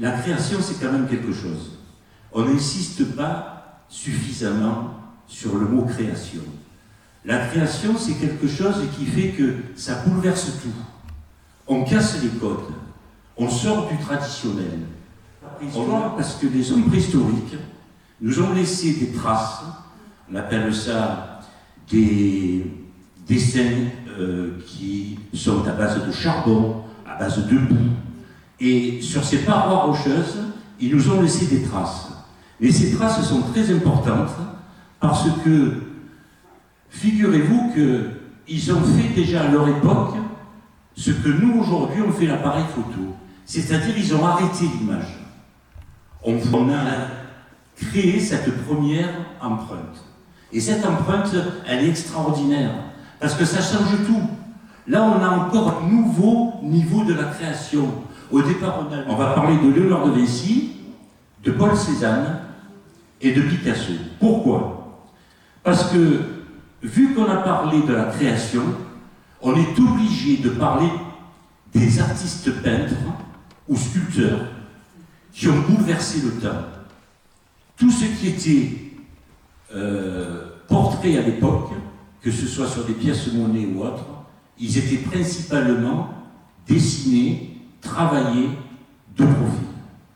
la création, c'est quand même quelque chose. On n'insiste pas suffisamment sur le mot création. La création, c'est quelque chose qui fait que ça bouleverse tout. On casse les codes, on sort du traditionnel. Parce que les hommes préhistoriques nous ont laissé des traces, on appelle ça des dessins qui sont à base de charbon, à base de boue, et sur ces parois rocheuses, ils nous ont laissé des traces. Mais ces traces sont très importantes parce que, figurez-vous qu'ils ont fait déjà à leur époque ce que nous aujourd'hui on fait l'appareil photo. C'est-à-dire ils ont arrêté l'image. On a créé cette première empreinte. Et cette empreinte, elle est extraordinaire, parce que ça change tout. Là, on a encore un nouveau niveau de la création. Au départ, on va parler de Léonard de Vinci, de Paul Cézanne et de Picasso. Pourquoi? Parce que, vu qu'on a parlé de la création, on est obligé de parler des artistes peintres ou sculpteurs qui ont bouleversé le temps. Tout ce qui était portrait à l'époque, que ce soit sur des pièces monnaie ou autres, ils étaient principalement dessinés, travaillés de profil.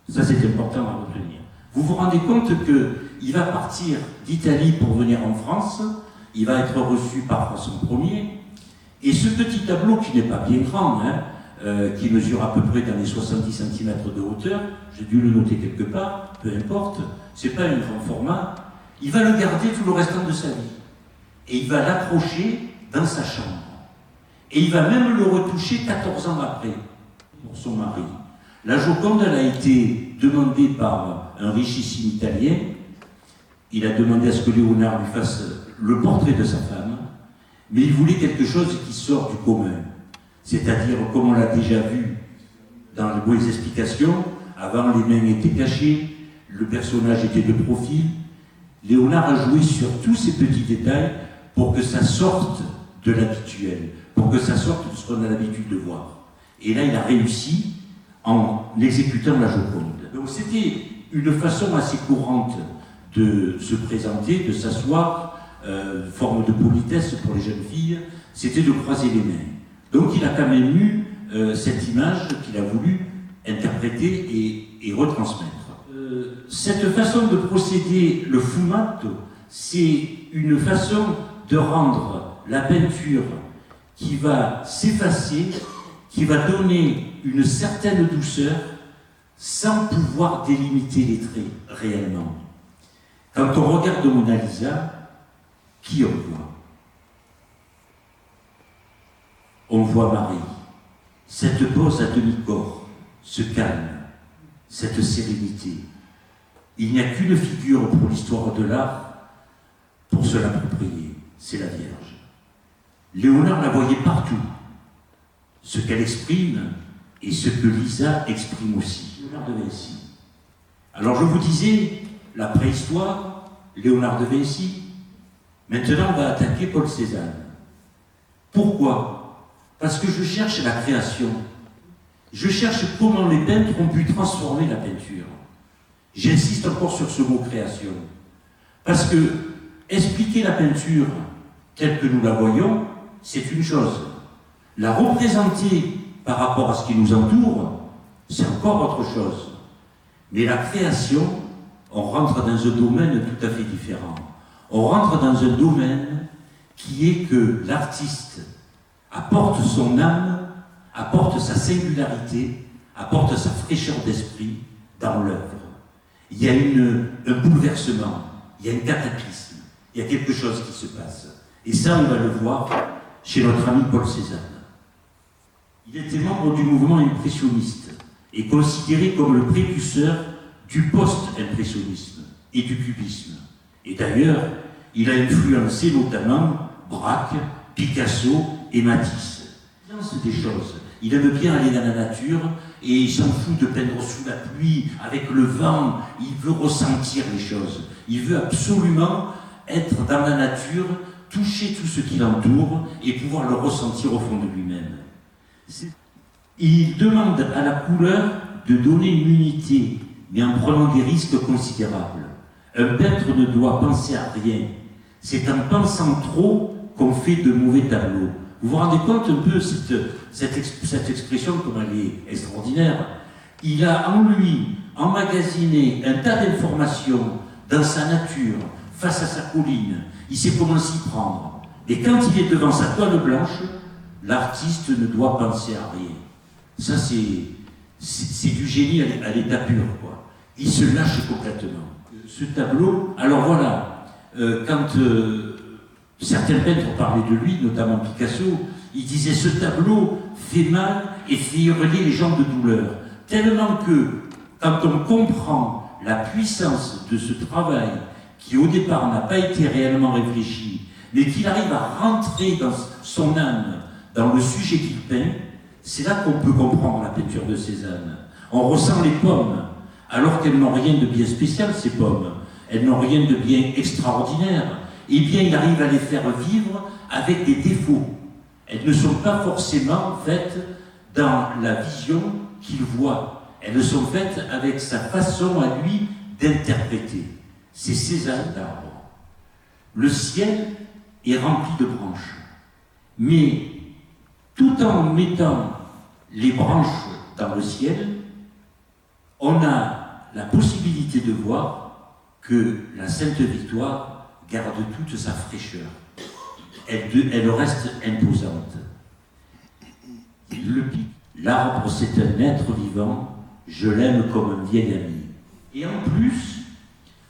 Ça, c'est important à retenir. Vous vous rendez compte qu'il va partir d'Italie pour venir en France, il va être reçu par François Ier, et ce petit tableau qui n'est pas bien grand, qui mesure à peu près dans les 70 cm de hauteur, j'ai dû le noter quelque part, peu importe, c'est pas un grand format, il va le garder tout le restant de sa vie. Et il va l'accrocher dans sa chambre. Et il va même le retoucher 14 ans après, pour son mari. La Joconde, elle a été demandée par un richissime Italien. Il a demandé à ce que Léonard lui fasse le portrait de sa femme, mais il voulait quelque chose qui sort du commun. C'est-à-dire, comme on l'a déjà vu dans les explications, avant les mains étaient cachées, le personnage était de profil. Léonard a joué sur tous ces petits détails pour que ça sorte de l'habituel, pour que ça sorte de ce qu'on a l'habitude de voir. Et là, il a réussi en exécutant la Joconde. Donc c'était une façon assez courante de se présenter, de s'asseoir, forme de politesse pour les jeunes filles, c'était de croiser les mains. Donc il a quand même eu cette image qu'il a voulu interpréter et retransmettre. Cette façon de procéder, le fumetto, c'est une façon de rendre la peinture qui va s'effacer, qui va donner une certaine douceur sans pouvoir délimiter les traits réellement. Quand on regarde Mona Lisa, qui on voit? On voit Marie, cette pose à demi-corps, ce calme, cette sérénité. Il n'y a qu'une figure pour l'histoire de l'art pour se l'approprier, c'est la Vierge. Léonard la voyait partout, ce qu'elle exprime et ce que Lisa exprime aussi. Léonard de Vinci. Alors je vous disais, la préhistoire, Léonard de Vinci, maintenant on va attaquer Paul Cézanne. Pourquoi? Parce que je cherche la création. Je cherche comment les peintres ont pu transformer la peinture. J'insiste encore sur ce mot création. Parce que expliquer la peinture telle que nous la voyons, c'est une chose. La représenter par rapport à ce qui nous entoure, c'est encore autre chose. Mais la création, on rentre dans un domaine tout à fait différent. On rentre dans un domaine qui est que l'artiste apporte son âme, apporte sa singularité, apporte sa fraîcheur d'esprit dans l'œuvre. Il y a un bouleversement, il y a un cataclysme, il y a quelque chose qui se passe. Et ça, on va le voir chez notre ami Paul Cézanne. Il était membre du mouvement impressionniste et considéré comme le précurseur du post-impressionnisme et du cubisme. Et d'ailleurs, il a influencé notamment Braque, Picasso et Matisse. Il lance des choses. Il aime bien aller dans la nature et il s'en fout de peindre sous la pluie, avec le vent. Il veut ressentir les choses. Il veut absolument être dans la nature, toucher tout ce qui l'entoure et pouvoir le ressentir au fond de lui-même. Il demande à la couleur de donner une unité, mais en prenant des risques considérables. Un peintre ne doit penser à rien. C'est en pensant trop qu'on fait de mauvais tableaux. Vous vous rendez compte un peu cette expression, comme elle est extraordinaire. Il a en lui emmagasiné un tas d'informations dans sa nature, face à sa colline. Il sait comment s'y prendre. Et quand il est devant sa toile blanche, l'artiste ne doit penser à rien. Ça, c'est du génie à l'état pur, quoi. Il se lâche complètement. Ce tableau, alors voilà, quand certains peintres parlaient de lui, notamment Picasso, il disait ce tableau fait mal et fait hurler les gens de douleur. Tellement que, quand on comprend la puissance de ce travail, qui au départ n'a pas été réellement réfléchi, mais qu'il arrive à rentrer dans son âme, dans le sujet qu'il peint, c'est là qu'on peut comprendre la peinture de Cézanne. On ressent les pommes, alors qu'elles n'ont rien de bien spécial, ces pommes. Elles n'ont rien de bien extraordinaire. Eh bien, il arrive à les faire vivre avec des défauts. Elles ne sont pas forcément faites dans la vision qu'il voit. Elles sont faites avec sa façon à lui d'interpréter. C'est Cézanne d'arbre. Le ciel est rempli de branches. Mais tout en mettant les branches dans le ciel, on a la possibilité de voir que la Sainte Victoire garde toute sa fraîcheur. Elle reste imposante. L'arbre, c'est un être vivant, je l'aime comme un vieil ami. Et en plus,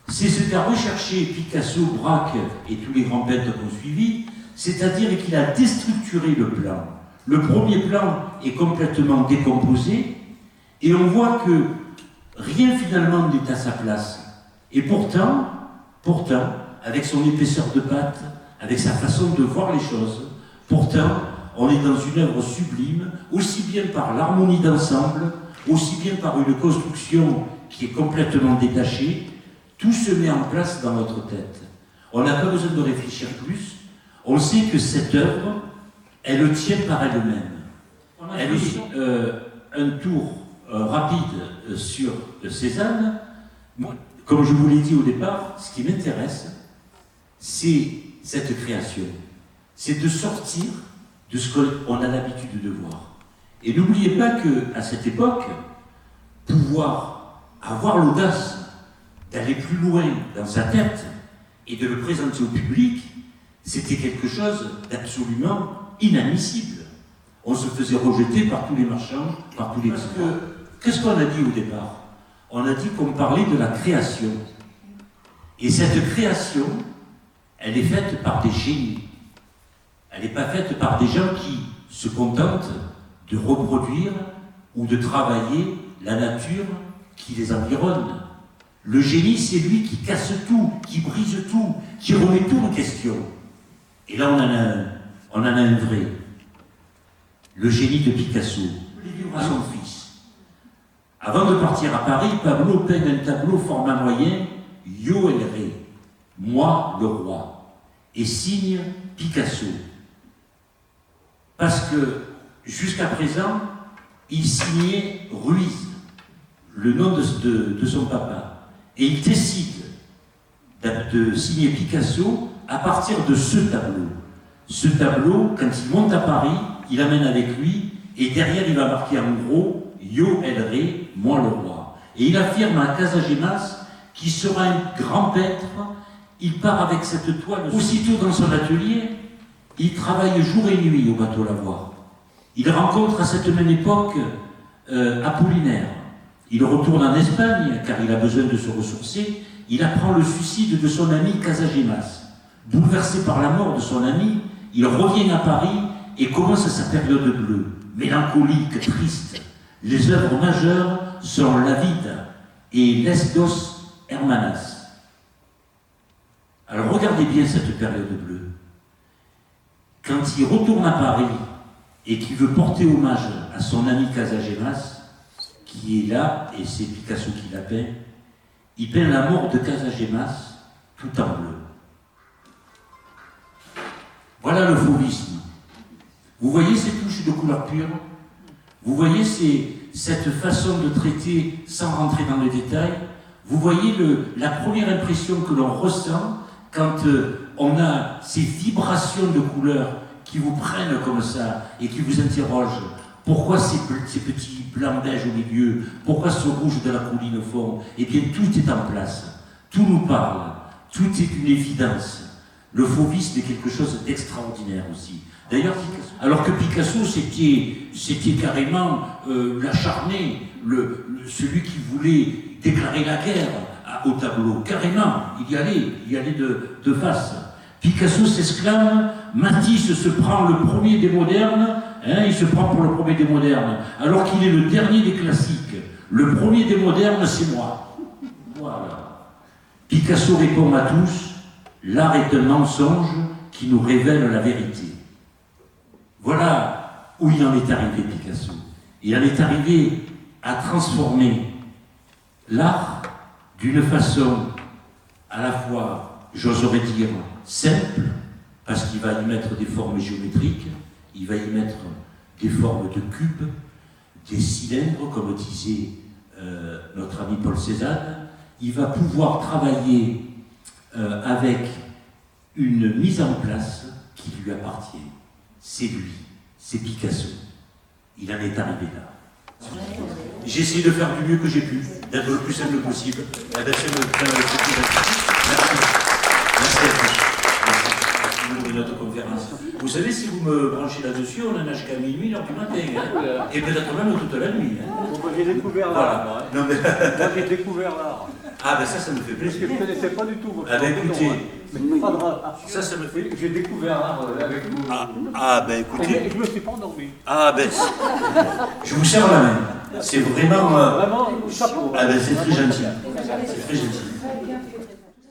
c'est ce qu'a recherché Picasso, Braque et tous les grands peintres qu'on suivi, c'est-à-dire qu'il a déstructuré le plan. Le premier plan est complètement décomposé et on voit que rien finalement n'est à sa place. Et pourtant, avec son épaisseur de pâte, avec sa façon de voir les choses, pourtant, on est dans une œuvre sublime, aussi bien par l'harmonie d'ensemble, aussi bien par une construction qui est complètement détachée. Tout se met en place dans notre tête. On n'a pas besoin de réfléchir plus. On sait que cette œuvre, elle tient par elle-même. Elle est un tour rapide sur Cézanne. Moi, comme je vous l'ai dit au départ, ce qui m'intéresse, c'est cette création. C'est de sortir de ce qu'on a l'habitude de voir. Et n'oubliez pas qu'à cette époque, pouvoir avoir l'audace d'aller plus loin dans sa tête et de le présenter au public, c'était quelque chose d'absolument inadmissible. On se faisait rejeter par tous les marchands, par tous les... Parce que, qu'est-ce qu'on a dit au départ? On a dit qu'on parlait de la création. Et cette création, elle est faite par des génies. Elle n'est pas faite par des gens qui se contentent de reproduire ou de travailler la nature qui les environne. Le génie, c'est lui qui casse tout, qui brise tout, qui remet tout en question. Et là, on en a un vrai. Le génie de Picasso. Il livre à son fils. Avant de partir à Paris, Pablo peint un tableau format moyen, Yo el Rey, moi le roi, et signe Picasso. Parce que, jusqu'à présent, il signait Ruiz, le nom de son papa. Et il décide de signer Picasso à partir de ce tableau. Ce tableau, quand il monte à Paris, il amène avec lui, et derrière il va marquer en gros « Yo el Rey, moi le roi ». Et il affirme à Casagemas qu'il sera un grand peintre. Il part avec cette toile. Aussitôt dans son atelier, il travaille jour et nuit au bateau Lavoir. Il rencontre à cette même époque Apollinaire. Il retourne en Espagne, car il a besoin de se ressourcer. Il apprend le suicide de son ami Casagemas. Bouleversé par la mort de son ami, il revient à Paris et commence sa période bleue, mélancolique, triste. Les œuvres majeures sont La Vida et Les Dos Hermanas. Alors regardez bien cette période bleue. Quand il retourne à Paris et qu'il veut porter hommage à son ami Casagemas, qui est là, et c'est Picasso qui l'a peint, il peint la mort de Casagemas tout en bleu. Voilà le fauvisme. Vous voyez ces touches de couleur pure? Vous voyez ces cette façon de traiter sans rentrer dans les détails, vous voyez la première impression que l'on ressent quand on a ces vibrations de couleurs qui vous prennent comme ça et qui vous interrogent. Pourquoi ces petits blancs beige au milieu? Pourquoi ce rouge de la colline au fond? Eh bien, tout est en place. Tout nous parle. Tout est une évidence. Le fauvisme est quelque chose d'extraordinaire aussi. D'ailleurs, alors que Picasso, c'était carrément l'acharné, celui qui voulait déclarer la guerre au tableau. Carrément, il y allait de face. Picasso s'exclame, Matisse se prend le premier des modernes, il se prend pour le premier des modernes, alors qu'il est le dernier des classiques. Le premier des modernes, c'est moi. Voilà. Picasso répond à tous, l'art est un mensonge qui nous révèle la vérité. Voilà où il en est arrivé, Picasso. Il en est arrivé à transformer l'art d'une façon à la fois, j'oserais dire, simple, parce qu'il va y mettre des formes géométriques, il va y mettre des formes de cubes, des cylindres, comme disait notre ami Paul Cézanne. Il va pouvoir travailler avec une mise en place qui lui appartient. C'est lui, c'est Picasso. Il en est arrivé là. J'ai essayé de faire du mieux que j'ai pu, d'être le plus simple possible. Merci. Merci à tous. Merci. Notre conférence. Vous savez, si vous me branchez là-dessus, on en a jusqu'à minuit, l'heure du matin. Hein. Et peut-être même toute la nuit. Hein. Bon, j'ai découvert l'art. Voilà. Moi, j'ai découvert l'art. Ah, ben ça me fait plaisir. Parce que je ne connaissais pas du tout votre ah, ben écoutez, ça me fait. J'ai découvert l'art avec vous. Ben écoutez. Et je ne me suis pas endormi. Ah, ben. Je vous serre la main. C'est vraiment. Vraiment, chapeau. Ah, ben c'est très gentil. C'est très gentil.